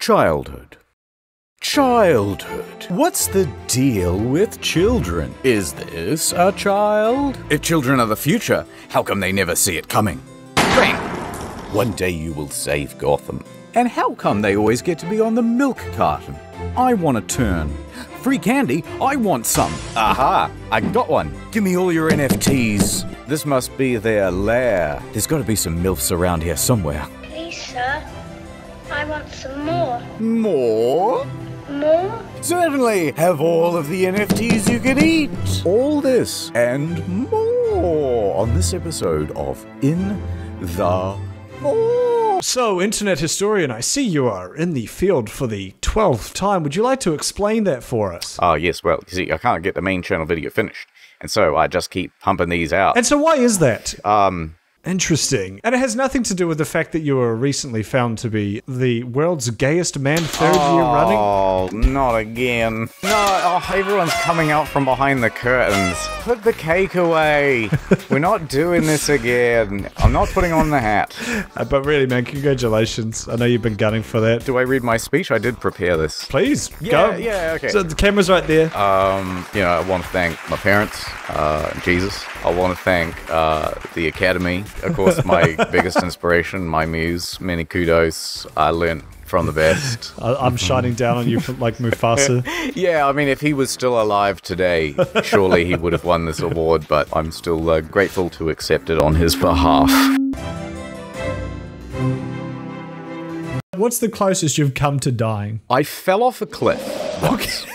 Childhood. Childhood. What's the deal with children? Is this a child? If children are the future, how come they never see it coming? Bang! One day you will save Gotham. And how come they always get to be on the milk carton? I want a turn. Free candy? I want some. Aha! I got one. Give me all your NFTs. This must be their lair. There's got to be some MILFs around here somewhere. Please, sir. I want some more. More? More? Certainly. Have all of the NFTs you can eat. All this and more on this episode of In the More. So, internet historian, I see you are in the field for the 12th time. Would you like to explain that for us? Oh, yes. Well, you see, I can't get the main channel video finished. And so I just keep pumping these out. And so why is that? Interesting. And it has nothing to do with the fact that you were recently found to be the world's gayest man third year running? Oh, not again. No, everyone's coming out from behind the curtains. Put the cake away. We're not doing this again. I'm not putting on the hat. But really, man, congratulations. I know you've been gunning for that. Do I read my speech? I did prepare this. Please, Yeah, go. yeah, okay. So the camera's right there. I want to thank my parents, Jesus. I want to thank the Academy. Of course, my biggest inspiration, my muse. Many kudos. I learnt from the best. I'm shining down on you like Mufasa. Yeah, I mean, if he was still alive today, surely he would have won this award, but I'm still grateful to accept it on his behalf. What's the closest you've come to dying? I fell off a cliff once.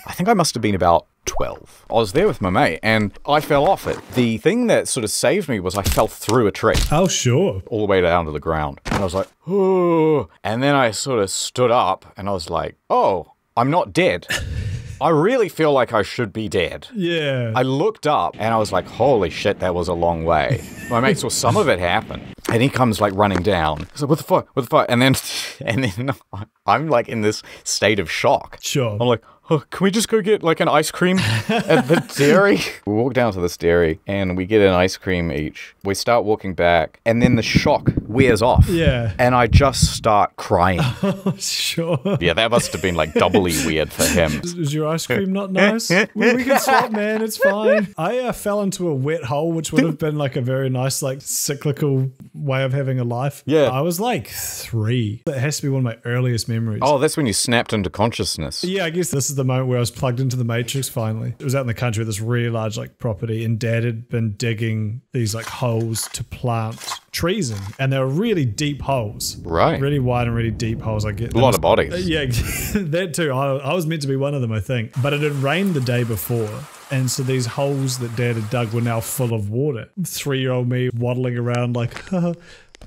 I think I must have been about 12. I was there with my mate, and I fell off it. The thing that sort of saved me was I fell through a tree. Oh, sure. All the way down to the ground. And I was like, oh. And then I sort of stood up, and I was like, oh, I'm not dead. I really feel like I should be dead. Yeah. I looked up, and I was like, holy shit, that was a long way. My mate saw some of it happen. And he comes like running down. He's like, what the fuck? What the fuck? And then I'm like in this state of shock. Sure. I'm like, oh, can we just go get like an ice cream at the dairy? We walk down to this dairy and we get an ice cream each. We start walking back and then the shock wears off. Yeah. And I just start crying. Oh, sure. Yeah, that must have been like doubly weird for him. Is your ice cream not nice? We can swap, man. It's fine. I fell into a wet hole, which would have been like a very nice, like cyclical way of having a life. Yeah. I was like 3. It has to be one of my earliest memories. Oh, that's when you snapped into consciousness. Yeah, I guess this is the moment where I was plugged into the Matrix finally. It was out in the country with this really large like property, and Dad had been digging these like holes to plant trees in, and they were really deep holes. Right. Really wide and really deep holes. I get A lot of bodies. Yeah, that too. I was meant to be one of them, I think. But it had rained the day before. And so these holes that Dad had dug were now full of water. 3-year-old me waddling around like,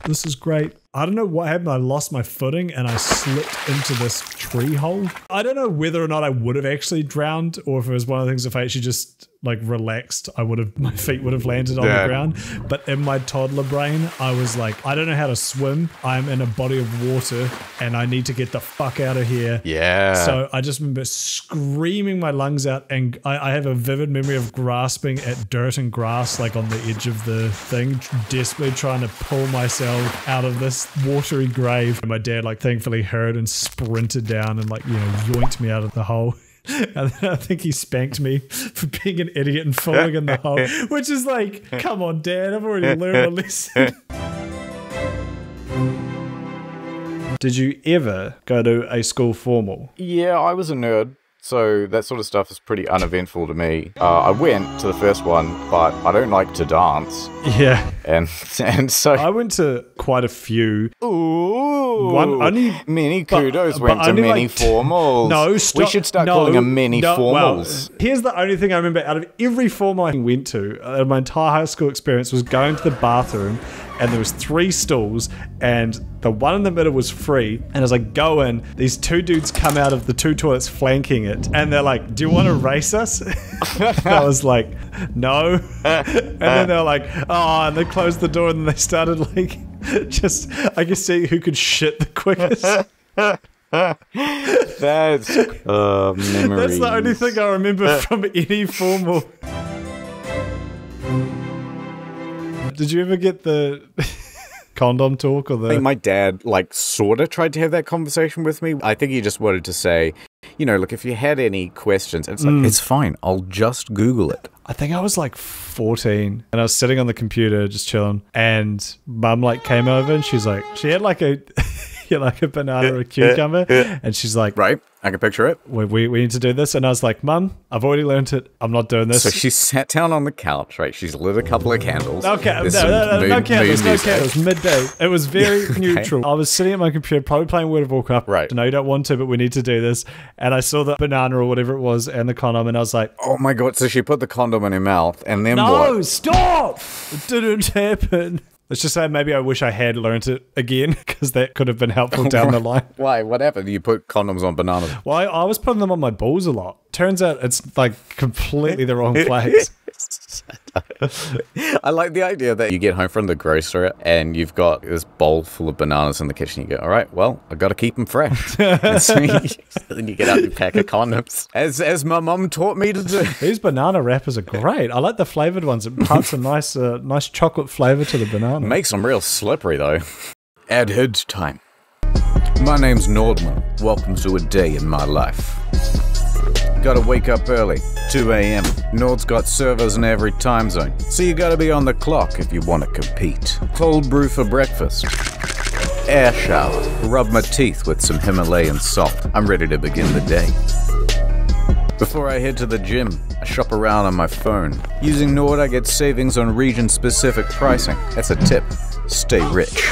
this is great. I don't know what happened. I lost my footing and I slipped into this tree hole. I don't know whether or not I would have actually drowned, or if it was one of the things if I actually just like relaxed, my feet would have landed on the ground. But in my toddler brain, I was like, I don't know how to swim. I'm in a body of water and I need to get the fuck out of here. Yeah. So I just remember screaming my lungs out, and I have a vivid memory of grasping at dirt and grass like on the edge of the thing, desperately trying to pull myself out of this watery grave. And my dad like thankfully heard and sprinted down and like, you know, yoinked me out of the hole. And then I think he spanked me for being an idiot and falling in the hole, which is like, come on, Dad, I've already learned a lesson. Did you ever go to a school formal? Yeah, I was a nerd. So that sort of stuff is pretty uneventful to me. I went to the first one, but I don't like to dance. Yeah. And so... I went to quite a few. Ooh. Mini kudos went to mini formals. No, stop. We should start calling them mini formals. Well, here's the only thing I remember out of every formal I went to, my entire high school experience was going to the bathroom, and there was 3 stools, and the one in the middle was free. And as I go in, these 2 dudes come out of the 2 toilets flanking it, and they're like, do you want to race us? And I was like, no. And then they're like, oh, and they closed the door, and then they started like, just, I guess, see who could shit the quickest. That's memories. That's the only thing I remember from any formal. Did you ever get the condom talk or I think the... my dad, like, sort of tried to have that conversation with me. I think he just wanted to say, you know, look, if you had any questions, it's like, it's fine. I'll just Google it. I think I was like 14 and I was sitting on the computer just chilling, and mum like came over and she's like, she had like a like a banana or a cucumber, and she's like, Right? I can picture it. we need to do this. And I was like, Mum, I've already learnt it. I'm not doing this. So she sat down on the couch, right? She's lit a couple of candles. No candles, no candles, midday. It was very neutral. I was sitting at my computer, probably playing World of Warcraft. Right. No, you don't want to, but we need to do this. And I saw the banana or whatever it was and the condom, and I was like, Oh my god, so she put the condom in her mouth, and then no, what? stop! It didn't happen. Let's just say maybe I wish I had learnt it again, because that could have been helpful down the line. Why? What happened? You put condoms on bananas. Well, I was putting them on my balls a lot. Turns out it's like completely the wrong place. I like the idea that you get home from the grocery and you've got this bowl full of bananas in the kitchen. You go, all right, well, I got to keep them fresh. And so then you get out your pack of condoms, as my mum taught me to do. These banana wrappers are great. I like the flavored ones. It imparts a nice chocolate flavor to the banana. Makes them real slippery, though. Adhead time. My name's Nordman. Welcome to a day in my life. Gotta wake up early, 2 a.m. Nord's got servers in every time zone, so you gotta be on the clock if you want to compete. Cold brew for breakfast. Air shower. Rub my teeth with some Himalayan salt. I'm ready to begin the day. Before I head to the gym, I shop around on my phone. Using Nord, I get savings on region-specific pricing. That's a tip. Stay rich.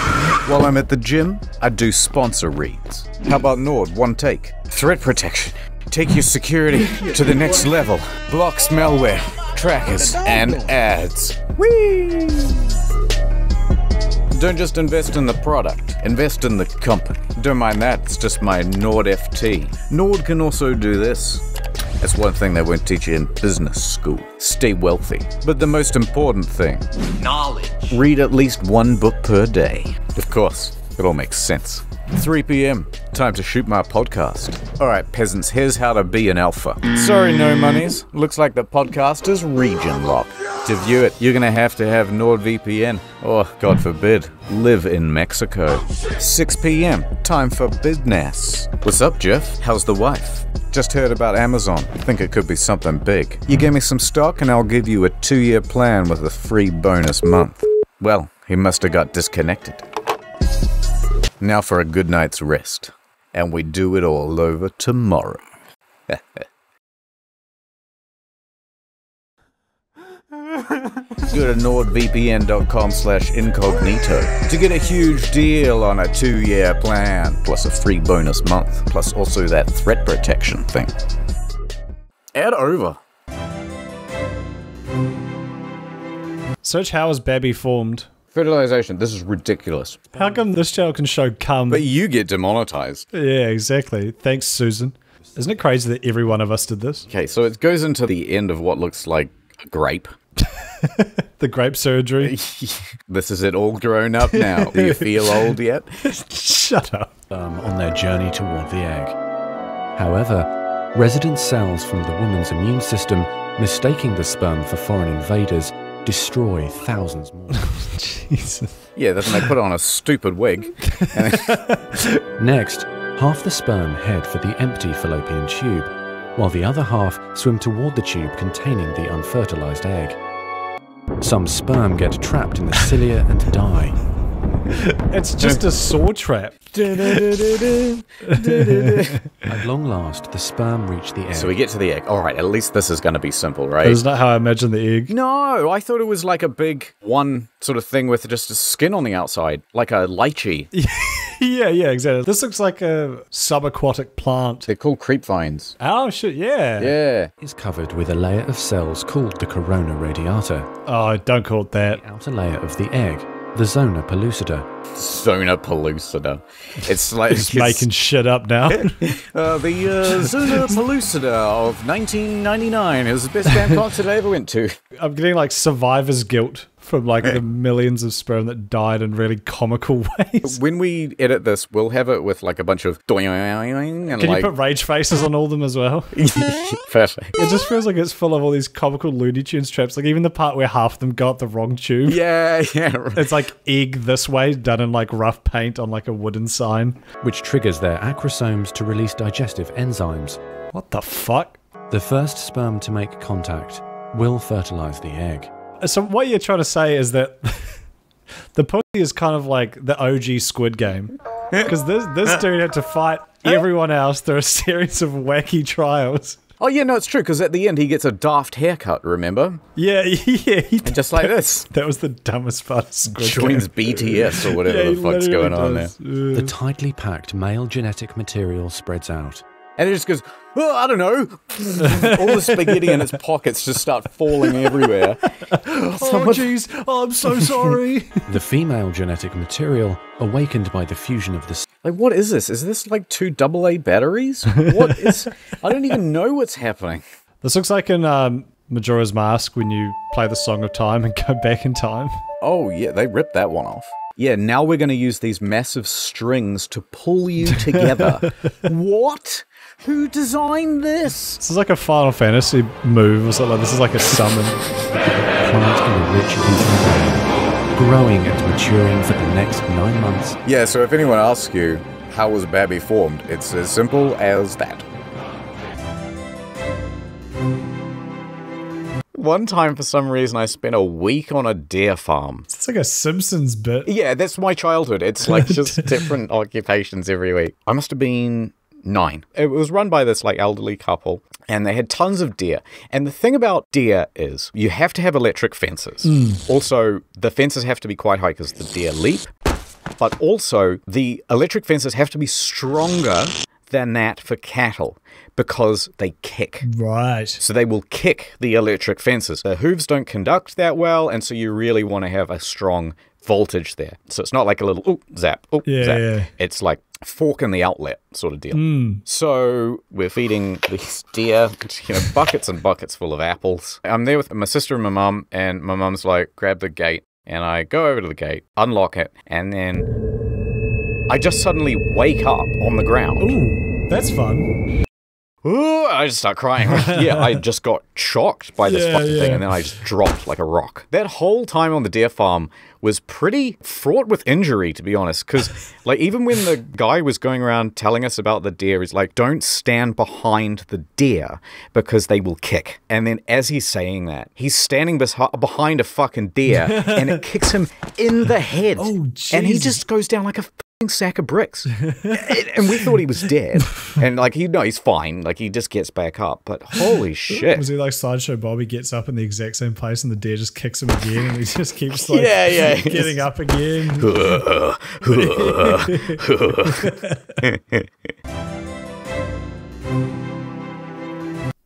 While I'm at the gym, I do sponsor reads. How about Nord? One take. Threat protection. Take your security to the next level. Blocks malware, trackers, and ads. Whee! Don't just invest in the product, invest in the company. Don't mind that, it's just my Nord FT. Nord can also do this. That's one thing they won't teach you in business school. Stay wealthy. But the most important thing, knowledge. Read at least one book per day. Of course, it all makes sense. 3 p.m. Time to shoot my podcast. Alright, peasants, here's how to be an alpha. Sorry, no monies. Looks like the podcast is region locked. To view it, you're gonna have NordVPN, or, God forbid, live in Mexico. 6 p.m. Time for business. What's up, Jeff? How's the wife? Just heard about Amazon. Think it could be something big. You give me some stock and I'll give you a 2-year plan with a free bonus month. Well, he must have got disconnected. Now for a good night's rest. And we do it all over tomorrow. Go to nordvpn.com/incognito to get a huge deal on a 2-year plan, plus a free bonus month, plus also that threat protection thing. Add over. Search how is Babby formed. Fertilization. This is ridiculous. How come this channel can show cum? But you get demonetized. Yeah, exactly. Thanks, Susan. Isn't it crazy that every one of us did this? Okay, so it goes into the end of what looks like a grape. The grape surgery. This is it all grown up now. Do you feel old yet? Shut up. On their journey toward the egg. However, resident cells from the woman's immune system, mistaking the sperm for foreign invaders, destroy thousands more. Jesus. Yeah, then they put on a stupid wig. Next, half the sperm head for the empty fallopian tube, while the other half swim toward the tube containing the unfertilized egg. Some sperm get trapped in the cilia and die. It's just a saw trap. At long last, the sperm reach the egg. So we get to the egg. Alright, at least this is going to be simple, right? Isn't that how I imagine the egg? No, I thought it was like a big one sort of thing with just a skin on the outside. Like a lychee. Yeah, exactly. This looks like a subaquatic plant. They're called creep vines. Oh, shit, yeah. Yeah. Is covered with a layer of cells called the corona radiata. Oh, don't call it that. The outer layer of the egg, the zona pellucida. Zona pellucida. It's like... Just making shit up now. The Zona pellucida of 1999 is the best band concert I ever went to. I'm getting like survivor's guilt from like the millions of sperm that died in really comical ways. When we edit this, we'll have it with like a bunch of doing and Can like you put rage faces on all them as well? perfect. It just feels like it's full of all these comical Looney Tunes traps. Like even the part where half of them got the wrong tube. Yeah. It's like egg this way, done in like rough paint on like a wooden sign. which triggers their acrosomes to release digestive enzymes. What the fuck? The first sperm to make contact will fertilize the egg. So what you're trying to say is that the pussy is kind of like the OG Squid Game. Because this dude had to fight everyone else through a series of wacky trials. Oh yeah, no, it's true, because at the end he gets a daft haircut, remember? Yeah. Just like this. That was the dumbest part of Squid Joins Game. BTS or whatever Yeah, the he fuck's going literally on does. there. The tightly packed male genetic material spreads out. And it just goes, oh, I don't know. All the spaghetti in its pockets just start falling everywhere. Oh jeez, oh, I'm so sorry. The female genetic material, awakened by the fusion of the Like, what is this? Is this like 2 AA batteries? What is... I don't even know what's happening. This looks like in Majora's Mask when you play the Song of Time and go back in time. Oh, yeah, they ripped that one off. Yeah, now we're going to use these massive strings to pull you together. What? Who designed this? This is like a Final Fantasy move or something. This is like a summon. plant in a rich infinite way, growing and maturing for the next 9 months. Yeah, so if anyone asks you, how was Babby formed? It's as simple as that. One time, for some reason, I spent a week on a deer farm. It's like a Simpsons bit. Yeah, that's my childhood. It's like just different occupations every week. I must have been 9. It was run by this like elderly couple, and they had tons of deer. And the thing about deer is you have to have electric fences. Also, the fences have to be quite high because the deer leap. But also, the electric fences have to be stronger than that for cattle because they kick. Right. So they will kick the electric fences. The hooves don't conduct that well, and so you really want to have a strong voltage there. So it's not like a little, zap, zap. Yeah. It's like fork in the outlet sort of deal. So we're feeding these deer, buckets and buckets full of apples. I'm there with my sister and my mum, and my mum's like, grab the gate. And I go over to the gate, unlock it, and then I just suddenly wake up on the ground. Ooh, that's fun. Ooh, I just start crying. Yeah, I just got shocked by this fucking thing, and then I just dropped like a rock. That whole time on the deer farm was pretty fraught with injury, to be honest, because like even when the guy was going around telling us about the deer, he's like, don't stand behind the deer because they will kick. And then as he's saying that, he's standing behind a fucking deer, and it kicks him in the head. Oh, and he Jesus. just goes down like a sack of bricks. And we thought he was dead, and like he's fine, like he just gets back up, but holy shit. Was he like Sideshow Bob? He gets up in the exact same place and the deer just kicks him again and he just keeps like getting up again.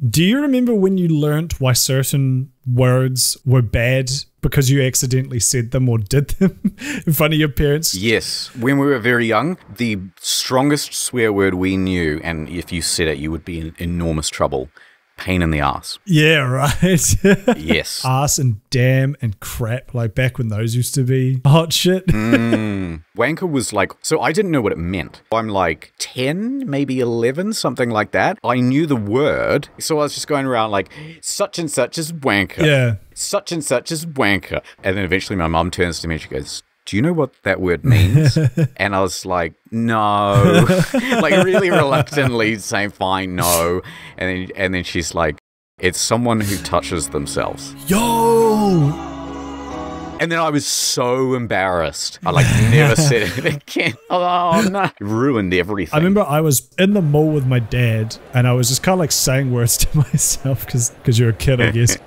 Do you remember when you learnt why certain words were bad because you accidentally said them or did them in front of your parents? Yes. When we were very young, the strongest swear word we knew, and if you said it, you would be in enormous trouble. Pain in the ass. Yeah, right. Yes. Ass and damn and crap, like back when those used to be hot shit. Wanker was like, so I didn't know what it meant. I'm like 10, maybe 11, something like that. I knew the word, so I was just going around like, such and such is wanker. Yeah. Such and such is wanker. And then eventually my mum turns to me and she goes, do you know what that word means? And I was like, no. Like really reluctantly saying, fine, no. And then she's like, it's someone who touches themselves. Yo! And then I was so embarrassed. I like never said it again. Oh no. Ruined everything. I remember I was in the mall with my dad and I was just kind of like saying words to myself because you're a kid, I guess.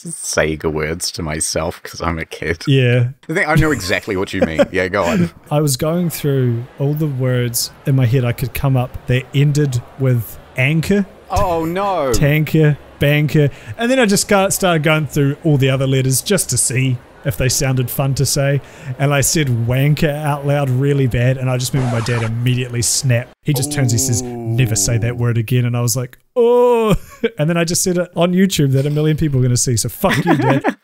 Sega words to myself because I'm a kid. Yeah. I know exactly what you mean. Yeah, go on. I was going through all the words in my head I could come up that ended with anchor, Oh no. tanker, banker, and then I just started going through all the other letters just to see if they sounded fun to say, and I said wanker out loud really bad, and I just remember my dad immediately snapped. He just turns, he says, never say that word again, and I was like, oh, and then I just said it on YouTube that a million people are going to see, so fuck you, Dad.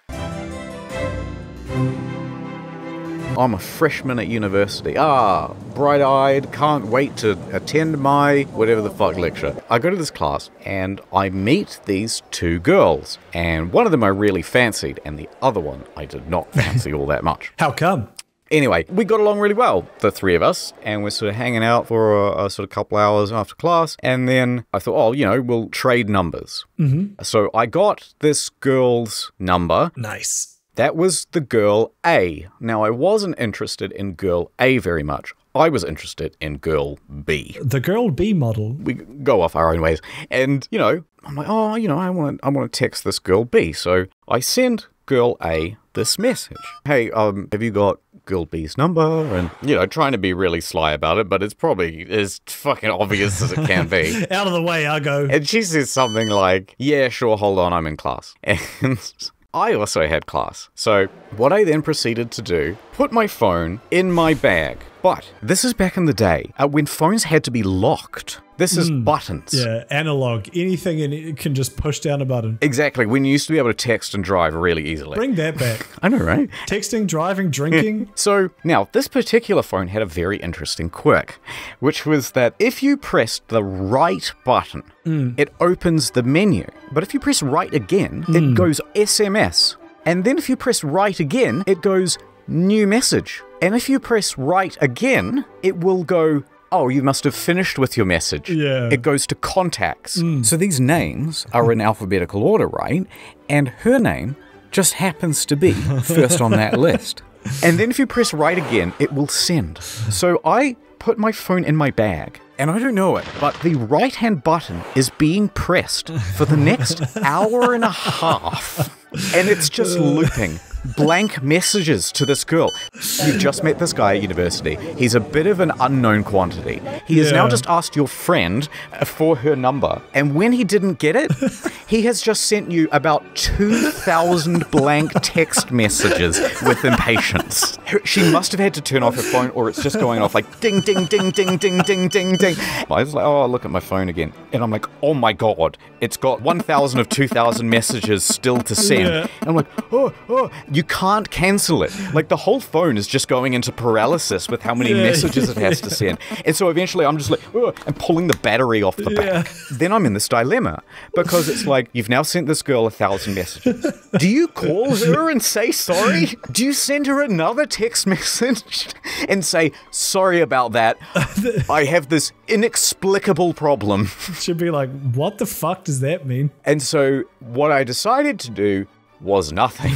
I'm a freshman at university. Bright-eyed, can't wait to attend my whatever the fuck lecture. I go to this class and I meet these two girls. And one of them I really fancied and the other one I did not fancy all that much. How come? Anyway, we got along really well, the three of us, and we're sort of hanging out for a sort of couple hours after class, and then I thought, we'll trade numbers. Mm-hmm. So I got this girl's number. Nice. That was the girl A. Now, I wasn't interested in girl A very much. I was interested in girl B. The girl B model. We go off our own ways. And, I'm like, I want to text this girl B. So I send girl A this message. Hey, have you got girl B's number? And, trying to be really sly about it, but it's probably as fucking obvious as it can be. Out of the way, I go. And she says something like, yeah, sure, hold on, I'm in class. And I also had class. So what I then proceeded to do, put my phone in my bag. But this is back in the day when phones had to be locked. This is buttons. Yeah, analog. Anything and it can just push down a button. Exactly. When you used to be able to text and drive really easily. Bring that back. I know, right? Texting, driving, drinking. So now, this particular phone had a very interesting quirk, which was that if you pressed the right button, it opens the menu. But if you press right again, it goes SMS. And then if you press right again, it goes new message. And if you press right again, it will go, oh, you must have finished with your message. Yeah. It goes to contacts. So these names are in alphabetical order, right? And her name just happens to be first on that list. And then if you press right again, it will send. So I put my phone in my bag, and I don't know it, but the right-hand button is being pressed for the next hour and a half. And it's just looping blank messages to this girl. You've just met this guy at university. He's a bit of an unknown quantity. He has now just asked your friend for her number. And when he didn't get it, he has just sent you about 2,000 blank text messages with impatience. She must have had to turn off her phone, or it's just going off like ding, ding, ding, ding, ding, ding, ding, ding. I was like, oh, look at my phone again. And I'm like, oh my God, it's got 1,000 of 2,000 messages still to send. And I'm like, oh, you can't cancel it. Like, the whole phone is just going into paralysis with how many messages it has to send. And so eventually I'm just like, I'm pulling the battery off the back. Then I'm in this dilemma, because it's like, you've now sent this girl 1,000 messages. Do you call her and say sorry? Do you send her another text message and say, sorry about that, I have this inexplicable problem? Should be like, what the fuck does that mean? And so what I decided to do was nothing.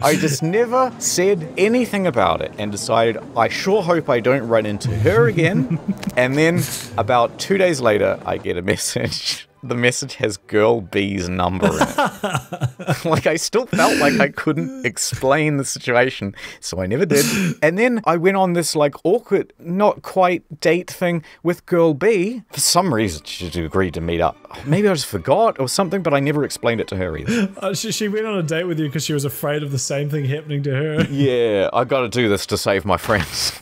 I just never said anything about it and decided I sure hope I don't run into her again. And then about 2 days later, I get a message. The message has girl B's number in it. Like, I still felt like I couldn't explain the situation, so I never did. And then I went on this, like, awkward, not quite date thing with girl B. For some reason, she agreed to meet up. Maybe I just forgot or something, but I never explained it to her either. She went on a date with you because she was afraid of the same thing happening to her. Yeah, I gotta do this to save my friends.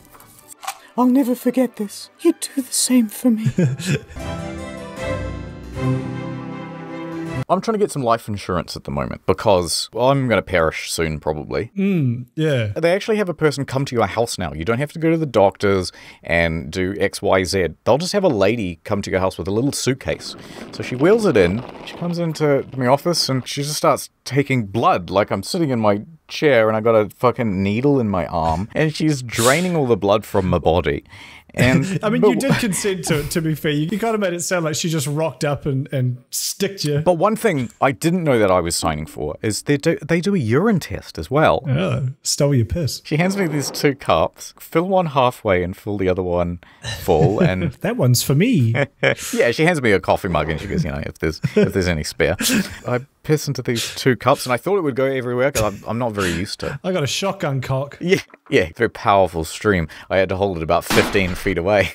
I'll never forget this. You do the same for me. I'm trying to get some life insurance at the moment because, well, I'm going to perish soon, probably. Yeah. They actually have a person come to your house now. You don't have to go to the doctors and do X, Y, Z. They'll just have a lady come to your house with a little suitcase. So she wheels it in. She comes into my office and she just starts taking blood. Like, I'm sitting in my chair and I got a fucking needle in my arm and she's draining all the blood from my body. And I mean, you did consent to be fair. You kind of made it sound like she just rocked up and sticked you. But one thing I didn't know that I was signing for is they do a urine test as well. Oh, stole your piss. She hands me these 2 cups, fill one halfway and fill the other one full. And that one's for me. Yeah, she hands me a coffee mug and she goes, if there's any spare. I piss into these 2 cups and I thought it would go everywhere because I'm not very used to it. I got a shotgun cock. Yeah, very powerful stream. I had to hold it about 15 feet away.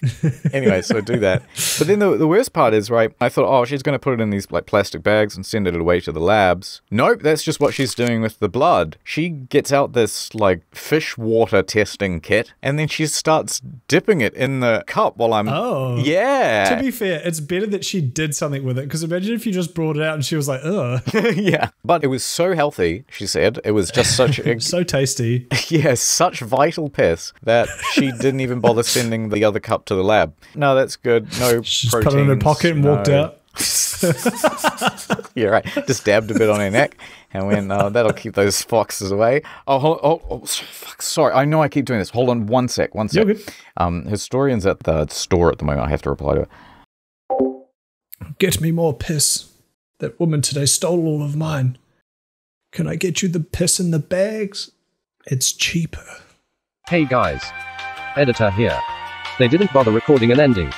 Anyway, so I do that. But then the worst part is, right, I thought, oh, she's going to put it in these like plastic bags and send it away to the labs. Nope, that's just what she's doing with the blood. She gets out this like fish water testing kit and then she starts dipping it in the cup while I'm... Oh. Yeah. To be fair, it's better that she did something with it because imagine if you just brought it out and she was like, ugh. Yeah. But it was so healthy, she said. It was just such a... So tasty. Yeah, such vital piss that she didn't even bother sending the other cup to the lab. No, that's good. No She just proteins. put it in her pocket and walked out. Yeah, right. Just dabbed a bit on her neck and went, that'll keep those foxes away. Fuck, sorry. I know I keep doing this. Hold on one sec. You're good. Historian's at the store at the moment. I have to reply to it. Get me more piss. That woman today stole all of mine. Can I get you the piss in the bags? It's cheaper. Hey guys. Editor here. They didn't bother recording an ending.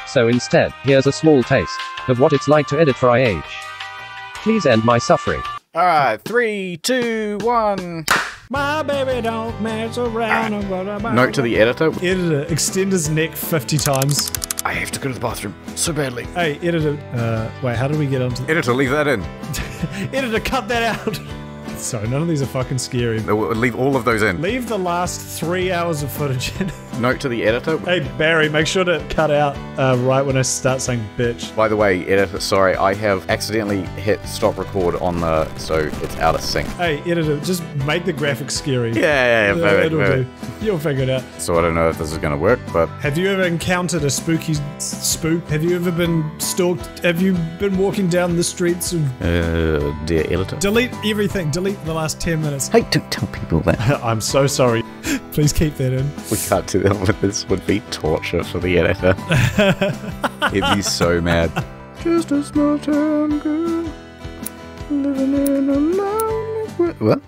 So instead, here's a small taste of what it's like to edit for IH. Please end my suffering. All right, 3, 2, 1. My baby don't mess around. Note to the editor. Editor, extend his neck 50 times. I have to go to the bathroom so badly. Hey, editor. Wait, how do we get onto... Editor, leave that in. Editor, cut that out. Sorry, none of these are fucking scary. Leave all of those in. Leave the last 3 hours of footage in. Note to the editor. Hey, Barry, make sure to cut out right when I start saying bitch. By the way, editor, sorry, I have accidentally hit stop record on so it's out of sync. Hey, editor, just make the graphics scary. Yeah, It'll perfect. do. You'll figure it out. So I don't know if this is going to work, but... Have you ever encountered a spooky spook? Have you ever been stalked? Have you been walking down the streets of... dear editor. Delete everything. Delete the last 10 minutes. Hey, don't tell people that. I'm so sorry. Please keep that in. We can't do that, but this would be torture for the editor. He'd be so mad. Just a small town girl living in a lonely... What?